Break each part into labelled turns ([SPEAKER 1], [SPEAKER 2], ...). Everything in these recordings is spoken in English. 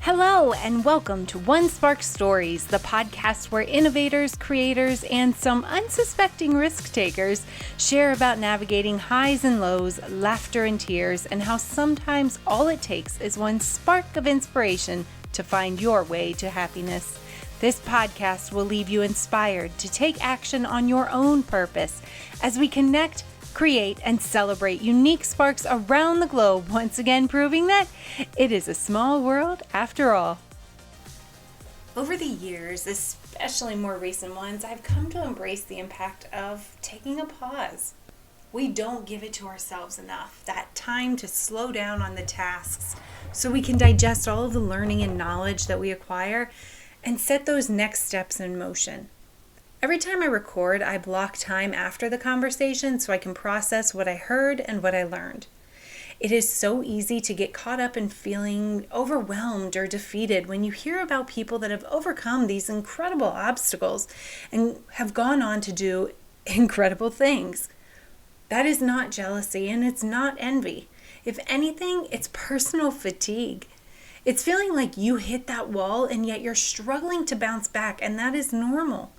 [SPEAKER 1] Hello, and welcome to One Spark Stories, the podcast where innovators, creators, and some unsuspecting risk takers share about navigating highs and lows, laughter and tears, and how sometimes all it takes is one spark of inspiration to find your way to happiness. This podcast will leave you inspired to take action on your own purpose as we connect, create, and celebrate unique sparks around the globe, once again proving that it is a small world after all. Over the years, especially more recent ones, I've come to embrace the impact of taking a pause. We don't give it to ourselves enough, that time to slow down on the tasks so we can digest all of the learning and knowledge that we acquire and set those next steps in motion. Every time I record, I block time after the conversation so I can process what I heard and what I learned. It is so easy to get caught up in feeling overwhelmed or defeated when you hear about people that have overcome these incredible obstacles and have gone on to do incredible things. That is not jealousy and it's not envy. If anything, it's personal fatigue. It's feeling like you hit that wall and yet you're struggling to bounce back, and that is normal.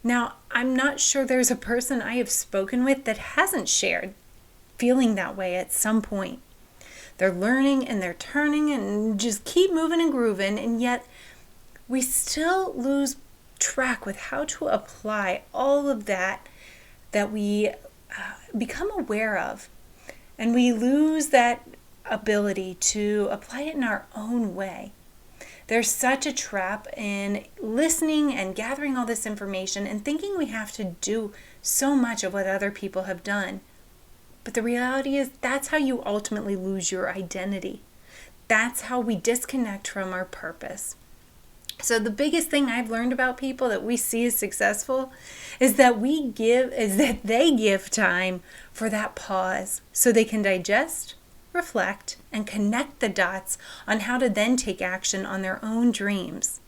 [SPEAKER 1] Now, I'm not sure there's a person I have spoken with that hasn't shared feeling that way at some point. They're learning and they're turning and just keep moving and grooving, and yet we still lose track with how to apply all of that we become aware of. And we lose that ability to apply it in our own way. There's such a trap in listening and gathering all this information and thinking we have to do so much of what other people have done. But the reality is that's how you ultimately lose your identity. That's how we disconnect from our purpose. So the biggest thing I've learned about people that we see as successful is that they give time for that pause so they can digest, reflect, and connect the dots on how to then take action on their own dreams.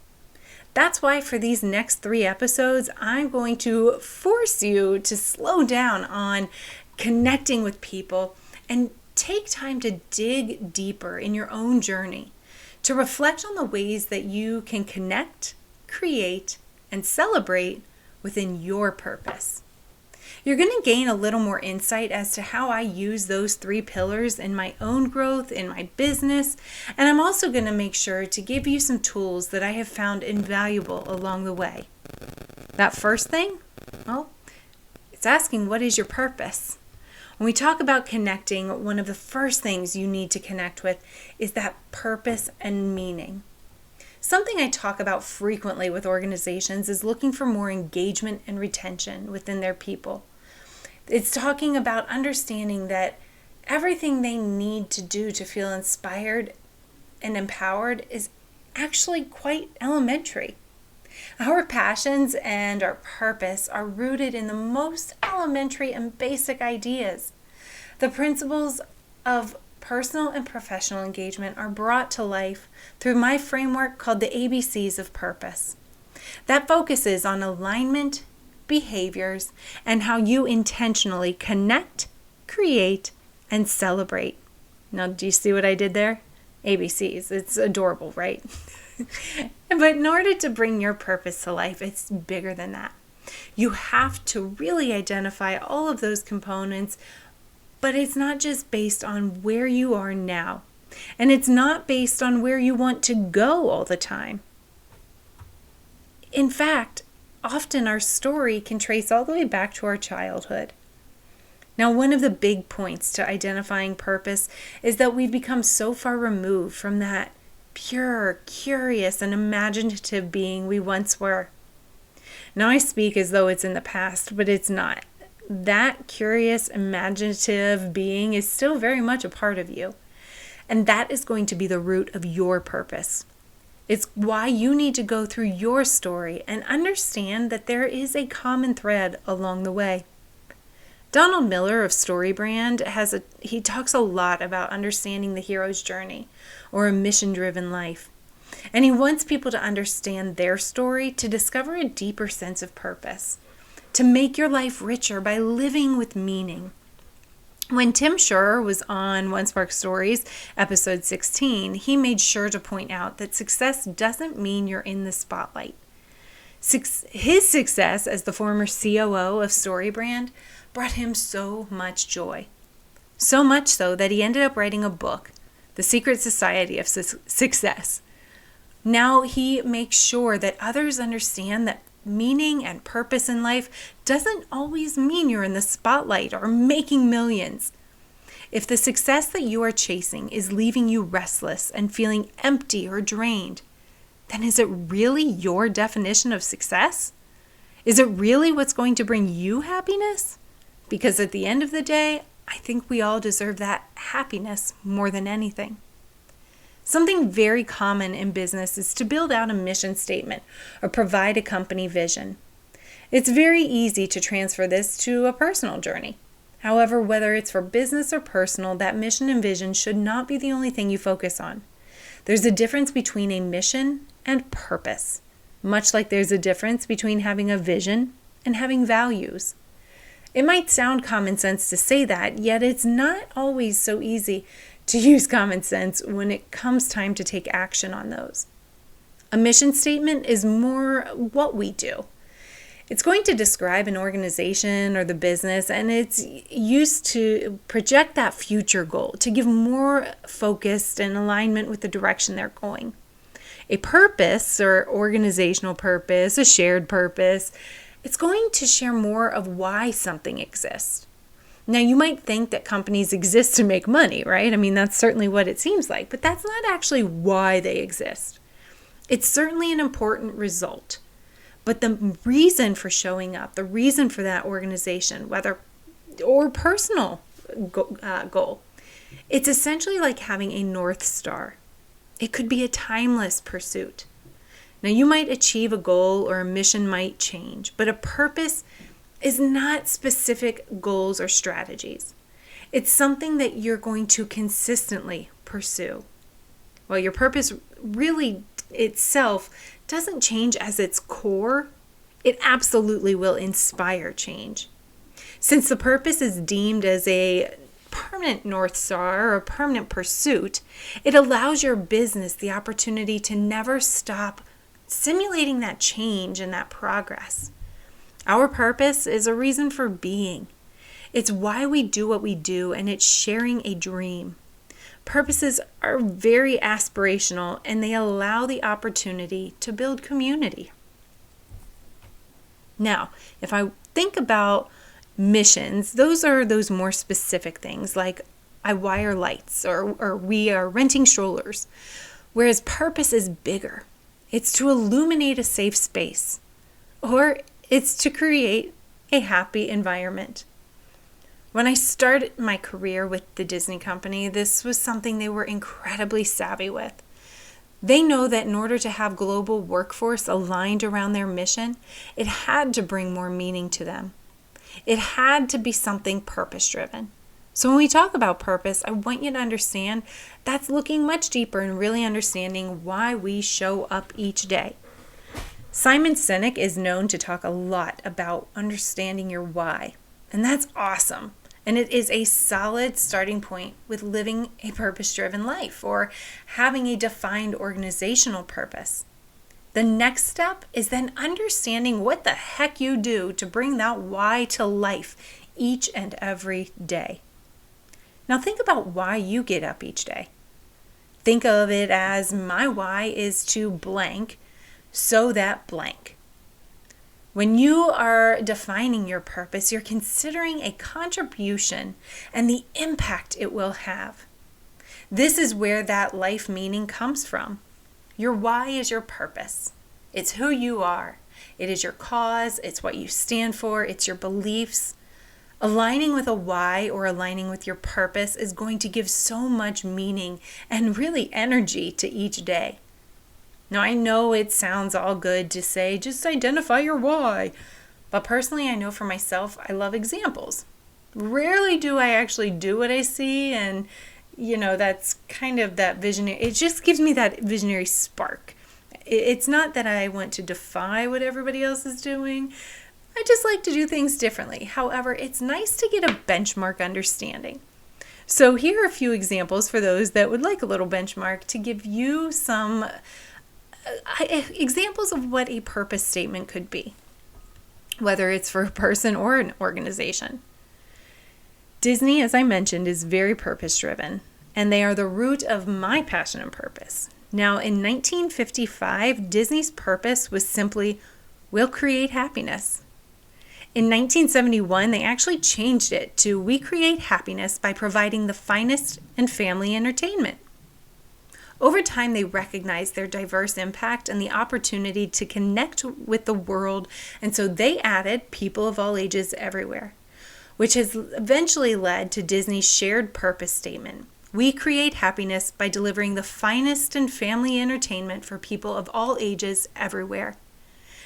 [SPEAKER 1] That's why for these next 3 episodes, I'm going to force you to slow down on connecting with people and take time to dig deeper in your own journey, to reflect on the ways that you can connect, create, and celebrate within your purpose. You're going to gain a little more insight as to how I use those 3 pillars in my own growth, in my business, and I'm also going to make sure to give you some tools that I have found invaluable along the way. That first thing, well, it's asking, what is your purpose? When we talk about connecting, one of the first things you need to connect with is that purpose and meaning. Something I talk about frequently with organizations is looking for more engagement and retention within their people. It's talking about understanding that everything they need to do to feel inspired and empowered is actually quite elementary. Our passions and our purpose are rooted in the most elementary and basic ideas. The principles of personal and professional engagement are brought to life through my framework called the ABCs of Purpose. That focuses on alignment, behaviors, and how you intentionally connect, create, and celebrate. Now, do you see what I did there? ABCs. It's adorable, right? But in order to bring your purpose to life, it's bigger than that. You have to really identify all of those components, but it's not just based on where you are now, and it's not based on where you want to go all the time. In fact, often our story can trace all the way back to our childhood. Now, one of the big points to identifying purpose is that we've become so far removed from that pure, curious, and imaginative being we once were. Now, I speak as though it's in the past, but it's not. That curious, imaginative being is still very much a part of you. And that is going to be the root of your purpose. It's why you need to go through your story and understand that there is a common thread along the way. Donald Miller of StoryBrand he talks a lot about understanding the hero's journey or a mission-driven life. And he wants people to understand their story to discover a deeper sense of purpose, to make your life richer by living with meaning. When Tim Schurer was on One Spark Stories, episode 16, he made sure to point out that success doesn't mean you're in the spotlight. His success as the former COO of StoryBrand brought him so much joy. So much so that he ended up writing a book, The Secret Society of Success. Now he makes sure that others understand that meaning and purpose in life doesn't always mean you're in the spotlight or making millions. If the success that you are chasing is leaving you restless and feeling empty or drained, then is it really your definition of success? Is it really what's going to bring you happiness? Because at the end of the day, I think we all deserve that happiness more than anything. Something very common in business is to build out a mission statement or provide a company vision. It's very easy to transfer this to a personal journey. However, whether it's for business or personal, that mission and vision should not be the only thing you focus on. There's a difference between a mission and purpose, much like there's a difference between having a vision and having values. It might sound common sense to say that, yet it's not always so easy to use common sense when it comes time to take action on those. A mission statement is more what we do. It's going to describe an organization or the business, and it's used to project that future goal, to give more focus and alignment with the direction they're going. A purpose or organizational purpose, a shared purpose, it's going to share more of why something exists. Now, you might think that companies exist to make money, right? I mean, that's certainly what it seems like, but that's not actually why they exist. It's certainly an important result, but the reason for showing up, the reason for that organization, whether or personal goal, it's essentially like having a North Star. It could be a timeless pursuit. Now, you might achieve a goal or a mission might change, but a purpose is not specific goals or strategies. It's something that you're going to consistently pursue. While your purpose really itself doesn't change as its core, it absolutely will inspire change. Since the purpose is deemed as a permanent North Star or a permanent pursuit, it allows your business the opportunity to never stop simulating that change and that progress. Our purpose is a reason for being. It's why we do what we do, and it's sharing a dream. Purposes are very aspirational, and they allow the opportunity to build community. Now, if I think about missions, those are those more specific things, like I wire lights or we are renting strollers, whereas purpose is bigger. It's to illuminate a safe space, or it's to create a happy environment. When I started my career with the Disney company, this was something they were incredibly savvy with. They know that in order to have global workforce aligned around their mission, it had to bring more meaning to them. It had to be something purpose-driven. So when we talk about purpose, I want you to understand that's looking much deeper and really understanding why we show up each day. Simon Sinek is known to talk a lot about understanding your why, and that's awesome. And it is a solid starting point with living a purpose-driven life or having a defined organizational purpose. The next step is then understanding what the heck you do to bring that why to life each and every day. Now think about why you get up each day. Think of it as my why is to blank so that blank. When you are defining your purpose, you're considering a contribution and the impact it will have. This is where that life meaning comes from. Your why is your purpose. It's who you are. It is your cause. It's what you stand for. It's your beliefs. Aligning with a why or aligning with your purpose is going to give so much meaning and really energy to each day. Now, I know it sounds all good to say, just identify your why. But personally, I know for myself, I love examples. Rarely do I actually do what I see, and that's kind of that visionary. It just gives me that visionary spark. It's not that I want to defy what everybody else is doing. I just like to do things differently. However, it's nice to get a benchmark understanding. So here are a few examples for those that would like a little benchmark to give you some examples of what a purpose statement could be, whether it's for a person or an organization. Disney, as I mentioned, is very purpose-driven, and they are the root of my passion and purpose. Now, in 1955, Disney's purpose was simply, "We'll create happiness." In 1971, they actually changed it to, "We create happiness by providing the finest in family entertainment." Over time, they recognized their diverse impact and the opportunity to connect with the world, and so they added people of all ages everywhere, which has eventually led to Disney's shared purpose statement. We create happiness by delivering the finest in family entertainment for people of all ages everywhere.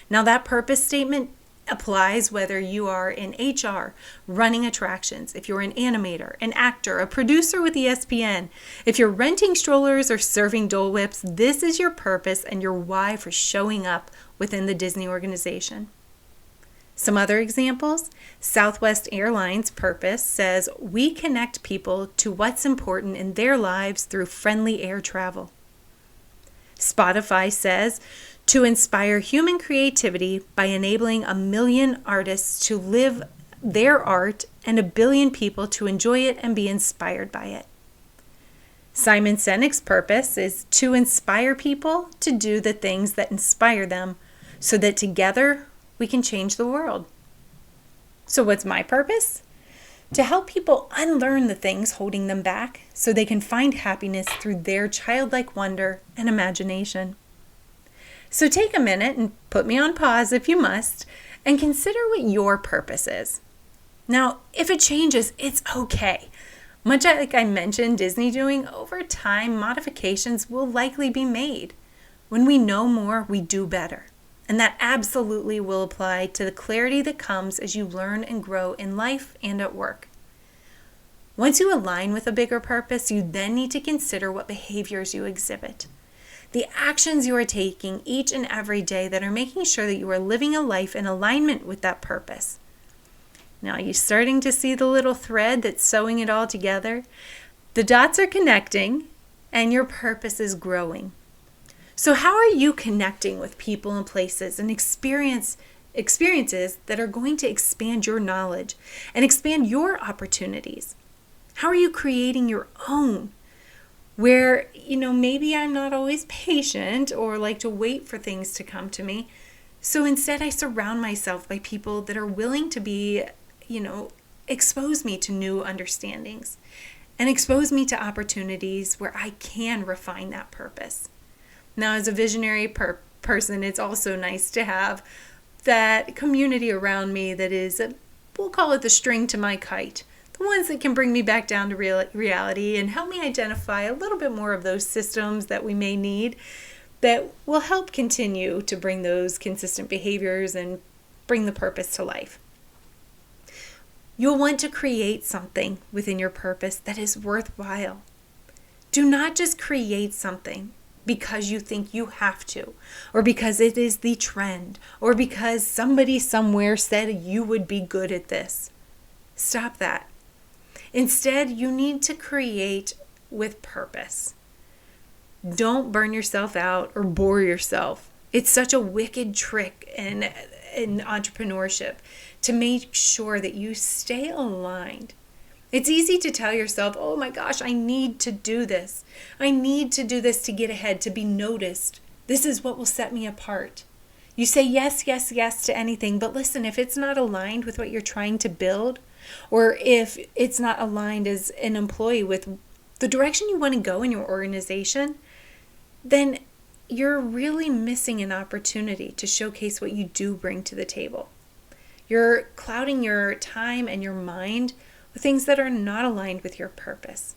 [SPEAKER 1] Now, that purpose statement applies whether you are in HR, running attractions, if you're an animator, an actor, a producer with ESPN, if you're renting strollers or serving Dole Whips, this is your purpose and your why for showing up within the Disney organization. Some other examples: Southwest Airlines' purpose says, "We connect people to what's important in their lives through friendly air travel." Spotify says, "To inspire human creativity by enabling 1 million artists to live their art and 1 billion people to enjoy it and be inspired by it." Simon Sinek's purpose is to inspire people to do the things that inspire them so that together we can change the world. So what's my purpose? To help people unlearn the things holding them back so they can find happiness through their childlike wonder and imagination. So take a minute and put me on pause if you must, and consider what your purpose is. Now, if it changes, it's okay. Much like I mentioned Disney doing, over time, modifications will likely be made. When we know more, we do better. And that absolutely will apply to the clarity that comes as you learn and grow in life and at work. Once you align with a bigger purpose, you then need to consider what behaviors you exhibit. The actions you are taking each and every day that are making sure that you are living a life in alignment with that purpose. Now, are you starting to see the little thread that's sewing it all together? The dots are connecting and your purpose is growing. So how are you connecting with people and places and experiences that are going to expand your knowledge and expand your opportunities? How are you creating your own? Where, maybe I'm not always patient or like to wait for things to come to me. So instead, I surround myself by people that are willing to be, expose me to new understandings and expose me to opportunities where I can refine that purpose. Now, as a visionary person, it's also nice to have that community around me that is, we'll call it the string to my kite. The ones that can bring me back down to reality and help me identify a little bit more of those systems that we may need that will help continue to bring those consistent behaviors and bring the purpose to life. You'll want to create something within your purpose that is worthwhile. Do not just create something because you think you have to, or because it is the trend, or because somebody somewhere said you would be good at this. Stop that. Instead, you need to create with purpose. Don't burn yourself out or bore yourself. It's such a wicked trick in entrepreneurship to make sure that you stay aligned. It's easy to tell yourself, oh my gosh, I need to do this. I need to do this to get ahead, to be noticed. This is what will set me apart. You say yes, yes, yes to anything, but listen, if it's not aligned with what you're trying to build, or if it's not aligned as an employee with the direction you want to go in your organization, then you're really missing an opportunity to showcase what you do bring to the table. You're clouding your time and your mind with things that are not aligned with your purpose.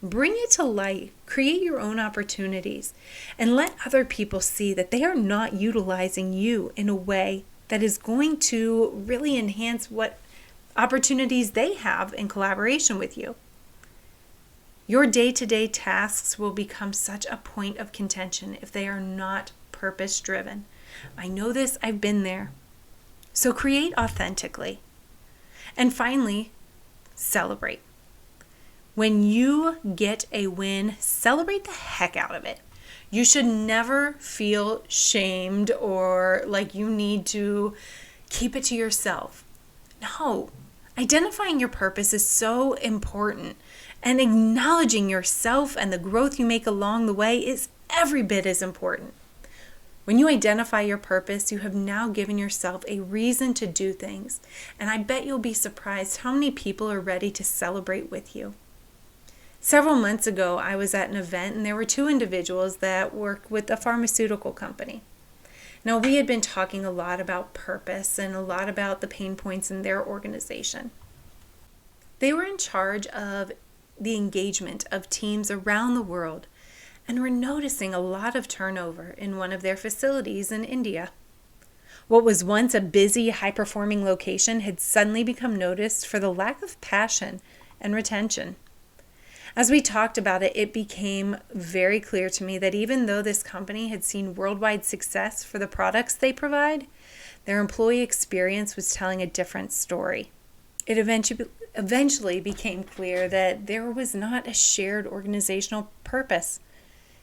[SPEAKER 1] Bring it to life, create your own opportunities, and let other people see that they are not utilizing you in a way that is going to really enhance what opportunities they have in collaboration with you. Your day-to-day tasks will become such a point of contention if they are not purpose-driven. I know this, I've been there. So create authentically. And finally, celebrate. When you get a win, celebrate the heck out of it. You should never feel shamed or like you need to keep it to yourself. No, identifying your purpose is so important, and acknowledging yourself and the growth you make along the way is every bit as important. When you identify your purpose, you have now given yourself a reason to do things, and I bet you'll be surprised how many people are ready to celebrate with you. Several months ago, I was at an event and there were two individuals that work with a pharmaceutical company. Now, we had been talking a lot about purpose and a lot about the pain points in their organization. They were in charge of the engagement of teams around the world and were noticing a lot of turnover in one of their facilities in India. What was once a busy, high-performing location had suddenly become noticed for the lack of passion and retention. As we talked about it, it became very clear to me that even though this company had seen worldwide success for the products they provide, their employee experience was telling a different story. It eventually became clear that there was not a shared organizational purpose.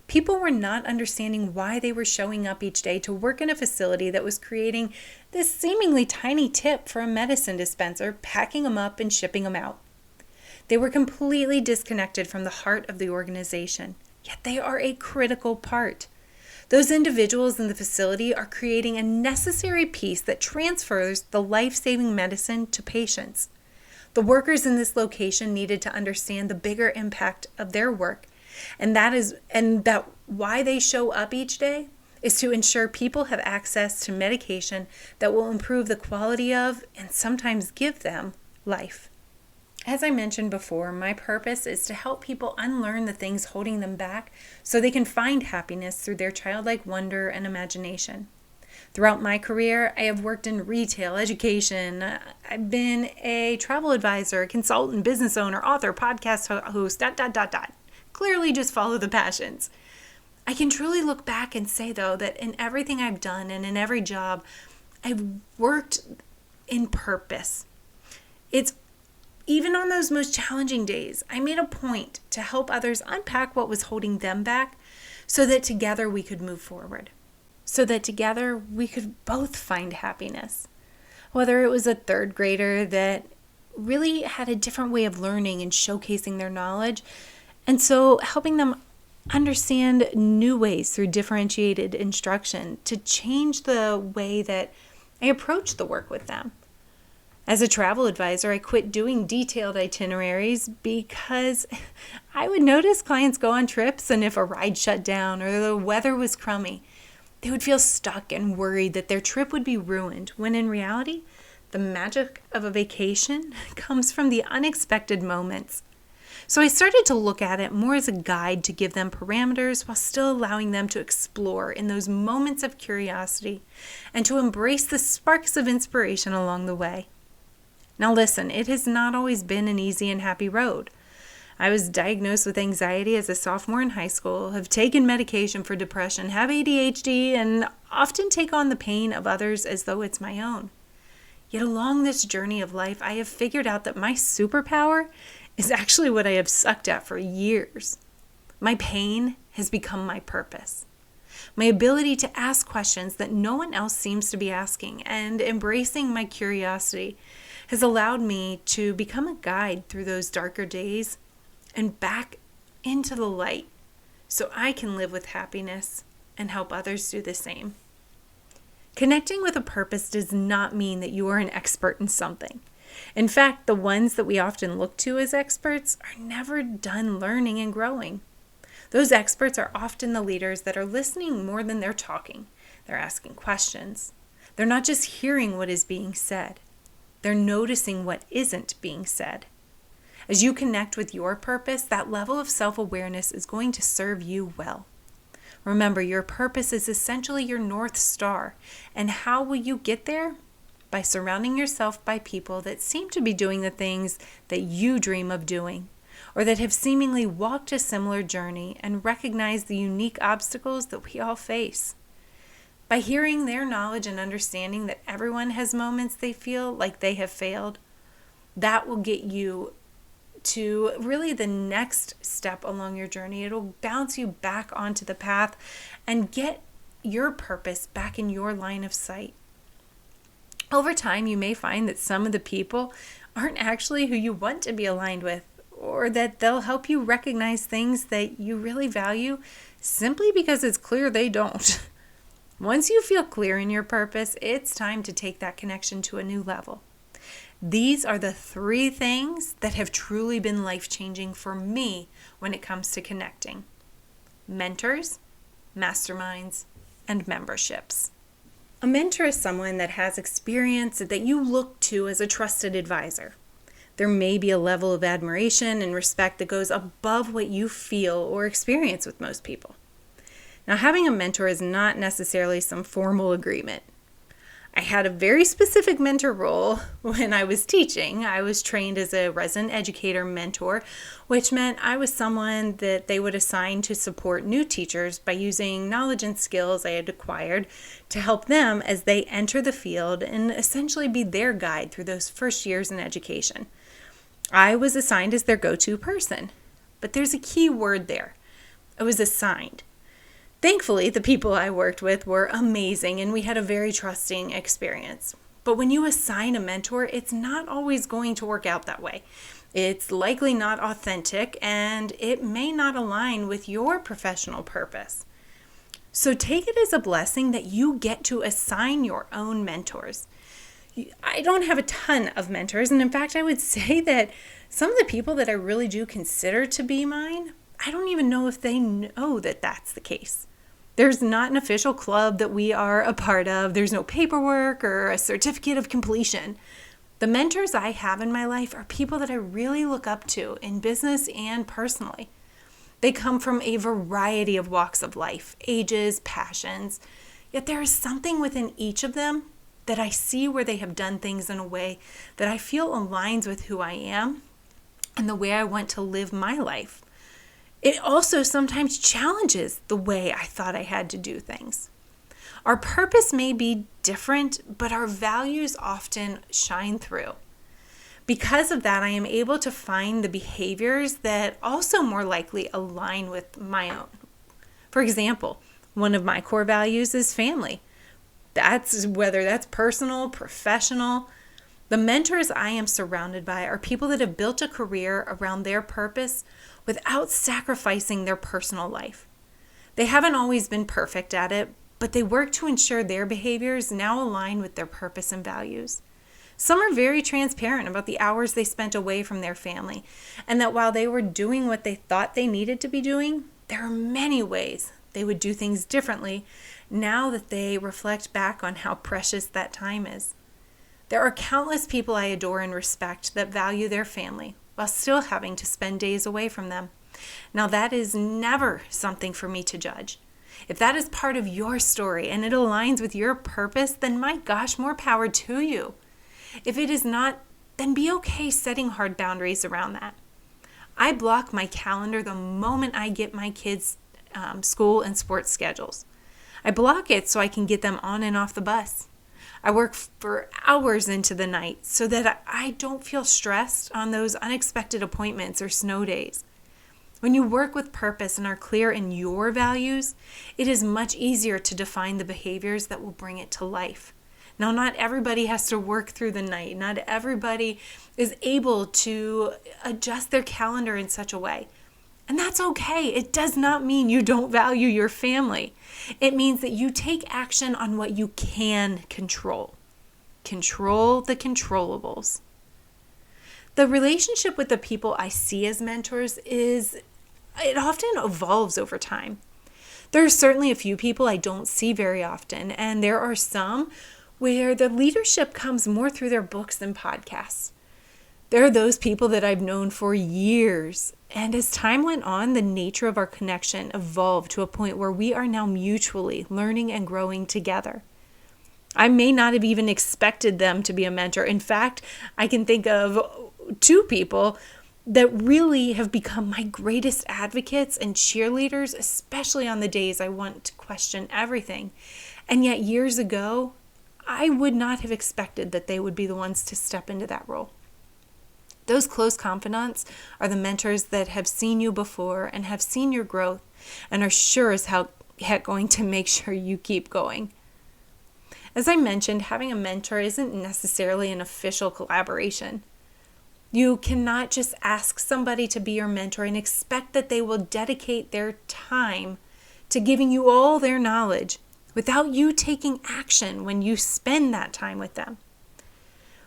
[SPEAKER 1] People were not understanding why they were showing up each day to work in a facility that was creating this seemingly tiny tip for a medicine dispenser, packing them up and shipping them out. They were completely disconnected from the heart of the organization, yet they are a critical part. Those individuals in the facility are creating a necessary piece that transfers the life-saving medicine to patients. The workers in this location needed to understand the bigger impact of their work, and that why they show up each day is to ensure people have access to medication that will improve the quality of and sometimes give them life. As I mentioned before, my purpose is to help people unlearn the things holding them back so they can find happiness through their childlike wonder and imagination. Throughout my career, I have worked in retail, education. I've been a travel advisor, consultant, business owner, author, podcast host, ... Clearly just follow the passions. I can truly look back and say, though, that in everything I've done and in every job, I've worked in purpose. It's even on those most challenging days, I made a point to help others unpack what was holding them back so that together we could move forward. So that together we could both find happiness. Whether it was a third grader that really had a different way of learning and showcasing their knowledge, and so helping them understand new ways through differentiated instruction to change the way that I approach the work with them. As a travel advisor, I quit doing detailed itineraries because I would notice clients go on trips, and if a ride shut down or the weather was crummy, they would feel stuck and worried that their trip would be ruined, when in reality, the magic of a vacation comes from the unexpected moments. So I started to look at it more as a guide to give them parameters while still allowing them to explore in those moments of curiosity and to embrace the sparks of inspiration along the way. Now listen, it has not always been an easy and happy road. I was diagnosed with anxiety as a sophomore in high school, have taken medication for depression, have ADHD, and often take on the pain of others as though it's my own. Yet along this journey of life, I have figured out that my superpower is actually what I have sucked at for years. My pain has become my purpose. My ability to ask questions that no one else seems to be asking and embracing my curiosity has allowed me to become a guide through those darker days and back into the light so I can live with happiness and help others do the same. Connecting with a purpose does not mean that you are an expert in something. In fact, the ones that we often look to as experts are never done learning and growing. Those experts are often the leaders that are listening more than they're talking. They're asking questions. They're not just hearing what is being said. They're noticing what isn't being said. As you connect with your purpose, that level of self-awareness is going to serve you well. Remember, your purpose is essentially your North Star. And how will you get there? By surrounding yourself by people that seem to be doing the things that you dream of doing, or that have seemingly walked a similar journey and recognize the unique obstacles that we all face. By hearing their knowledge and understanding that everyone has moments they feel like they have failed, that will get you to really the next step along your journey. It'll bounce you back onto the path and get your purpose back in your line of sight. Over time, you may find that some of the people aren't actually who you want to be aligned with, or that they'll help you recognize things that you really value simply because it's clear they don't. Once you feel clear in your purpose, it's time to take that connection to a new level. These are the 3 things that have truly been life-changing for me when it comes to connecting: mentors, masterminds, and memberships. A mentor is someone that has experience that you look to as a trusted advisor. There may be a level of admiration and respect that goes above what you feel or experience with most people. Now, having a mentor is not necessarily some formal agreement. I had a very specific mentor role when I was teaching. I was trained as a resident educator mentor, which meant I was someone that they would assign to support new teachers by using knowledge and skills I had acquired to help them as they enter the field and essentially be their guide through those first years in education. I was assigned as their go-to person, but there's a key word there. I was assigned. Thankfully, the people I worked with were amazing and we had a very trusting experience. But when you assign a mentor, it's not always going to work out that way. It's likely not authentic and it may not align with your professional purpose. So take it as a blessing that you get to assign your own mentors. I don't have a ton of mentors, and in fact, I would say that some of the people that I really do consider to be mine, I don't even know if they know that that's the case. There's not an official club that we are a part of. There's no paperwork or a certificate of completion. The mentors I have in my life are people that I really look up to in business and personally. They come from a variety of walks of life, ages, passions, yet there is something within each of them that I see where they have done things in a way that I feel aligns with who I am and the way I want to live my life. It also sometimes challenges the way I thought I had to do things. Our purpose may be different, but our values often shine through. Because of that, I am able to find the behaviors that also more likely align with my own. For example, one of my core values is family. Whether that's personal, professional. The mentors I am surrounded by are people that have built a career around their purpose without sacrificing their personal life. They haven't always been perfect at it, but they work to ensure their behaviors now align with their purpose and values. Some are very transparent about the hours they spent away from their family, and that while they were doing what they thought they needed to be doing, there are many ways they would do things differently now that they reflect back on how precious that time is. There are countless people I adore and respect that value their family while still having to spend days away from them. Now, that is never something for me to judge. If that is part of your story and it aligns with your purpose, then my gosh, more power to you. If it is not, then be okay setting hard boundaries around that. I block my calendar the moment I get my kids' school and sports schedules. I block it so I can get them on and off the bus. I work for hours into the night so that I don't feel stressed on those unexpected appointments or snow days. When you work with purpose and are clear in your values, it is much easier to define the behaviors that will bring it to life. Now, not everybody has to work through the night. Not everybody is able to adjust their calendar in such a way. And that's okay. It does not mean you don't value your family. It means that you take action on what you can control. Control the controllables. The relationship with the people I see as mentors it often evolves over time. There are certainly a few people I don't see very often, and there are some where the leadership comes more through their books than podcasts. There are those people that I've known for years, and as time went on, the nature of our connection evolved to a point where we are now mutually learning and growing together. I may not have even expected them to be a mentor. In fact, I can think of 2 people that really have become my greatest advocates and cheerleaders, especially on the days I want to question everything. And yet years ago, I would not have expected that they would be the ones to step into that role. Those close confidants are the mentors that have seen you before and have seen your growth and are sure as heck going to make sure you keep going. As I mentioned, having a mentor isn't necessarily an official collaboration. You cannot just ask somebody to be your mentor and expect that they will dedicate their time to giving you all their knowledge without you taking action when you spend that time with them.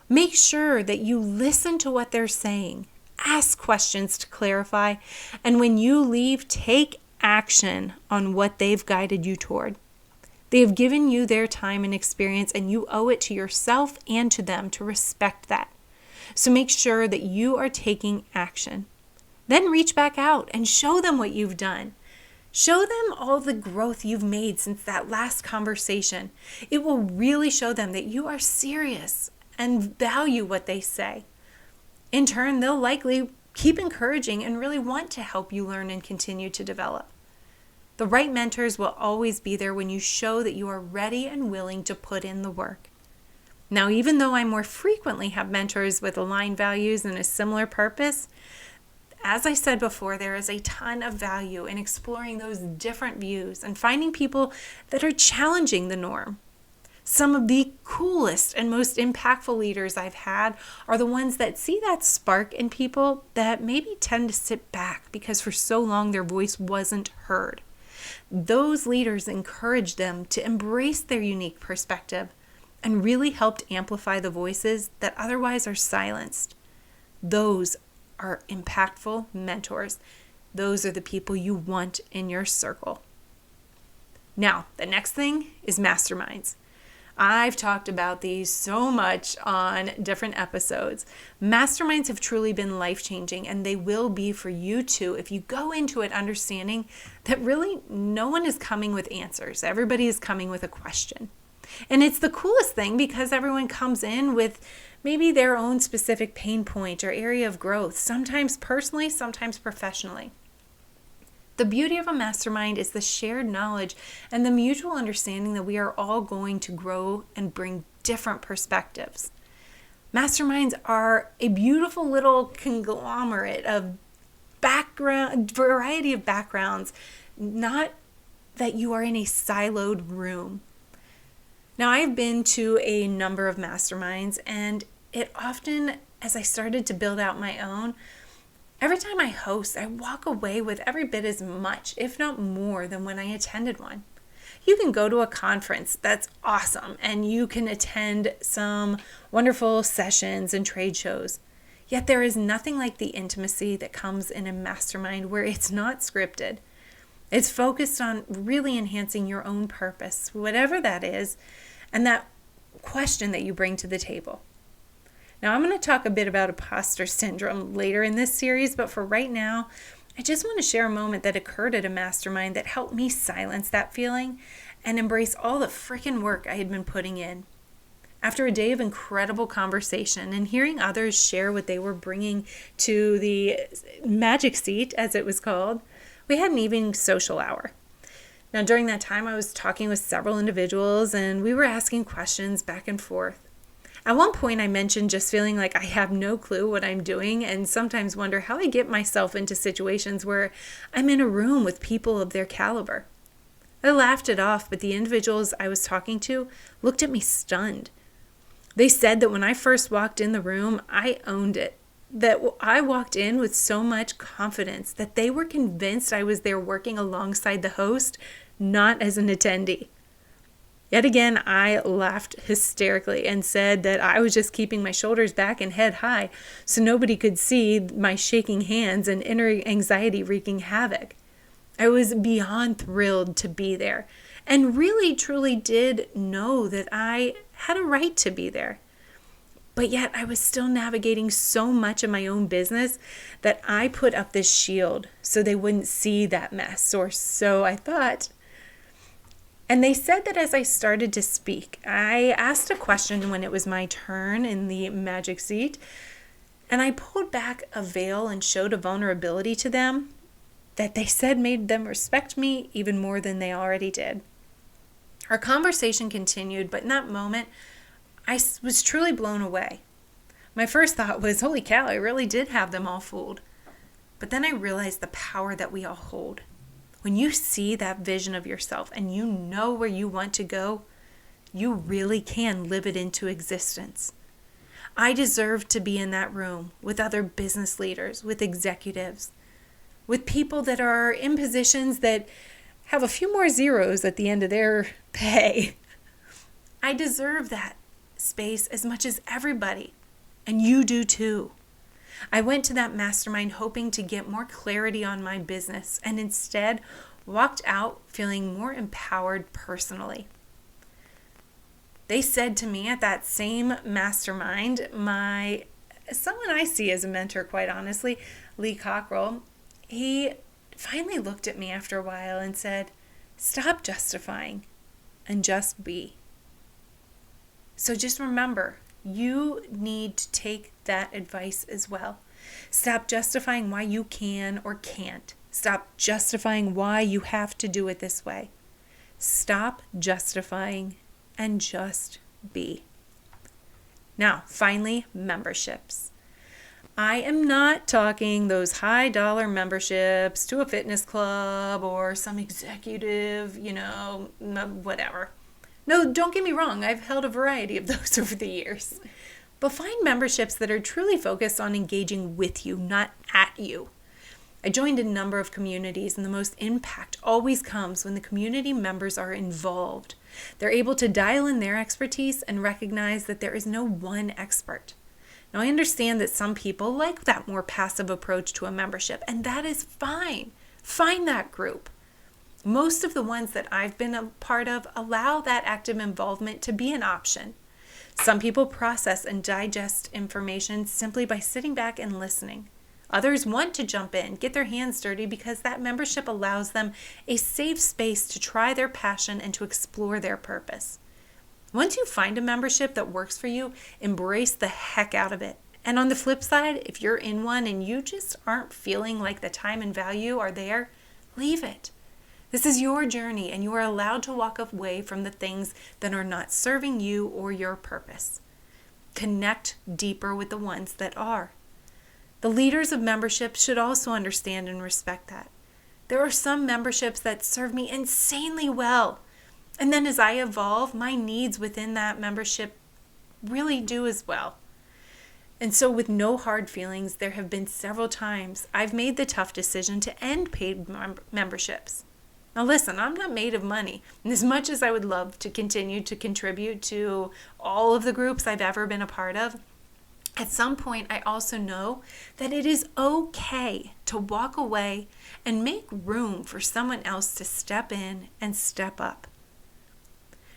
[SPEAKER 1] Make sure that you listen to what they're saying, ask questions to clarify, and when you leave, take action on what they've guided you toward. They have given you their time and experience, and you owe it to yourself and to them to respect that. So make sure that you are taking action. Then reach back out and show them what you've done. Show them all the growth you've made since that last conversation. It will really show them that you are serious and value what they say. In turn, they'll likely keep encouraging and really want to help you learn and continue to develop. The right mentors will always be there when you show that you are ready and willing to put in the work. Now, even though I more frequently have mentors with aligned values and a similar purpose, as I said before, there is a ton of value in exploring those different views and finding people that are challenging the norm. Some of the coolest and most impactful leaders I've had are the ones that see that spark in people that maybe tend to sit back because for so long their voice wasn't heard. Those leaders encourage them to embrace their unique perspective and really helped amplify the voices that otherwise are silenced. Those are impactful mentors. Those are the people you want in your circle. Now, the next thing is masterminds. I've talked about these so much on different episodes. Masterminds have truly been life-changing, and they will be for you too if you go into it understanding that really no one is coming with answers. Everybody is coming with a question. And it's the coolest thing because everyone comes in with maybe their own specific pain point or area of growth, sometimes personally, sometimes professionally. The beauty of a mastermind is the shared knowledge and the mutual understanding that we are all going to grow and bring different perspectives. Masterminds are a beautiful little conglomerate of variety of backgrounds, not that you are in a siloed room. Now, I've been to a number of masterminds, and it often, as I started to build out my own, every time I host, I walk away with every bit as much, if not more, than when I attended one. You can go to a conference, that's awesome, and you can attend some wonderful sessions and trade shows. Yet there is nothing like the intimacy that comes in a mastermind where it's not scripted. It's focused on really enhancing your own purpose, whatever that is, and that question that you bring to the table. Now, I'm going to talk a bit about imposter syndrome later in this series, but for right now, I just want to share a moment that occurred at a mastermind that helped me silence that feeling and embrace all the freaking work I had been putting in. After a day of incredible conversation and hearing others share what they were bringing to the magic seat, as it was called, we had an evening social hour. Now, during that time, I was talking with several individuals and we were asking questions back and forth. At one point, I mentioned just feeling like I have no clue what I'm doing and sometimes wonder how I get myself into situations where I'm in a room with people of their caliber. I laughed it off, but the individuals I was talking to looked at me stunned. They said that when I first walked in the room, I owned it. That I walked in with so much confidence that they were convinced I was there working alongside the host, not as an attendee. Yet again, I laughed hysterically and said that I was just keeping my shoulders back and head high so nobody could see my shaking hands and inner anxiety wreaking havoc. I was beyond thrilled to be there and really truly did know that I had a right to be there. But yet I was still navigating so much of my own business that I put up this shield so they wouldn't see that mess, or so I thought. And they said that as I started to speak, I asked a question when it was my turn in the magic seat, and I pulled back a veil and showed a vulnerability to them that they said made them respect me even more than they already did. Our conversation continued, but in that moment, I was truly blown away. My first thought was, holy cow, I really did have them all fooled. But then I realized the power that we all hold. When you see that vision of yourself and you know where you want to go, you really can live it into existence. I deserve to be in that room with other business leaders, with executives, with people that are in positions that have a few more zeros at the end of their pay. I deserve that space as much as everybody, and you do too. I went to that mastermind hoping to get more clarity on my business, and instead walked out feeling more empowered personally. They said to me at that same mastermind, someone I see as a mentor, quite honestly, Lee Cockrell, he finally looked at me after a while and said, stop justifying and just be. So just remember, you need to take that advice as well. Stop justifying why you can or can't. Stop justifying why you have to do it this way. Stop justifying and just be. Now, finally, memberships. I am not talking those high dollar memberships to a fitness club or some executive, whatever. No, don't get me wrong. I've held a variety of those over the years. But find memberships that are truly focused on engaging with you, not at you. I joined a number of communities, and the most impact always comes when the community members are involved. They're able to dial in their expertise and recognize that there is no one expert. Now, I understand that some people like that more passive approach to a membership, and that is fine. Find that group. Most of the ones that I've been a part of allow that active involvement to be an option. Some people process and digest information simply by sitting back and listening. Others want to jump in, get their hands dirty because that membership allows them a safe space to try their passion and to explore their purpose. Once you find a membership that works for you, embrace the heck out of it. And on the flip side, if you're in one and you just aren't feeling like the time and value are there, leave it. This is your journey, and you are allowed to walk away from the things that are not serving you or your purpose. Connect deeper with the ones that are. The leaders of memberships should also understand and respect that. There are some memberships that serve me insanely well. And then as I evolve, my needs within that membership really do as well. And so with no hard feelings, there have been several times I've made the tough decision to end paid memberships. Now listen, I'm not made of money. And as much as I would love to continue to contribute to all of the groups I've ever been a part of, at some point I also know that it is okay to walk away and make room for someone else to step in and step up.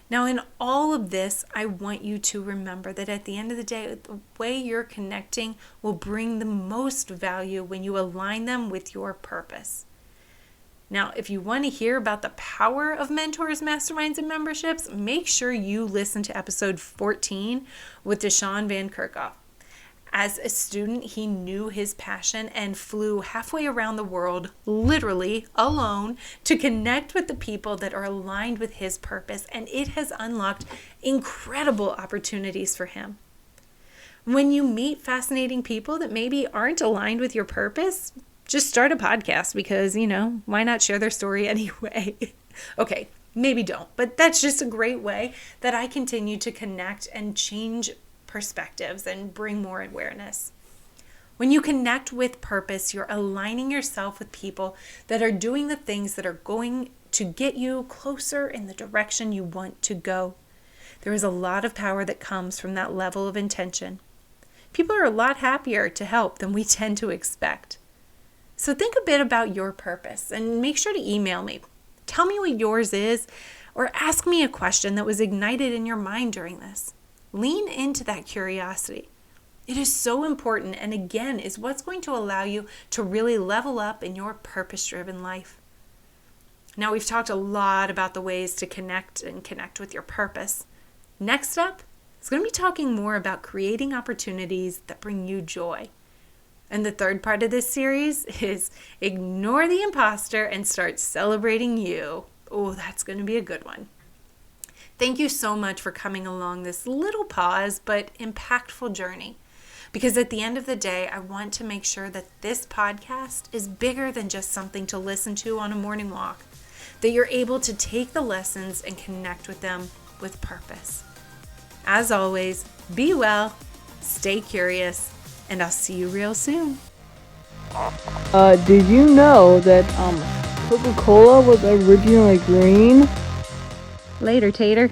[SPEAKER 1] Now, in all of this, I want you to remember that at the end of the day, the way you're connecting will bring the most value when you align them with your purpose. Now, if you want to hear about the power of mentors, masterminds, and memberships, make sure you listen to episode 14 with Deshaun Van Kerkhoff. As a student, he knew his passion and flew halfway around the world, literally alone, to connect with the people that are aligned with his purpose, and it has unlocked incredible opportunities for him. When you meet fascinating people that maybe aren't aligned with your purpose, just start a podcast because, why not share their story anyway? Okay, maybe don't, but that's just a great way that I continue to connect and change perspectives and bring more awareness. When you connect with purpose, you're aligning yourself with people that are doing the things that are going to get you closer in the direction you want to go. There is a lot of power that comes from that level of intention. People are a lot happier to help than we tend to expect. So think a bit about your purpose and make sure to email me. Tell me what yours is, or ask me a question that was ignited in your mind during this. Lean into that curiosity. It is so important, and again, is what's going to allow you to really level up in your purpose-driven life. Now, we've talked a lot about the ways to connect with your purpose. Next up, it's going to be talking more about creating opportunities that bring you joy. And the third part of this series is ignore the imposter and start celebrating you. Oh, that's going to be a good one. Thank you so much for coming along this little pause but impactful journey. Because at the end of the day, I want to make sure that this podcast is bigger than just something to listen to on a morning walk, that you're able to take the lessons and connect with them with purpose. As always, be well, stay curious, and I'll see you real soon.
[SPEAKER 2] Did you know that Coca-Cola was originally green?
[SPEAKER 1] Later, Tater.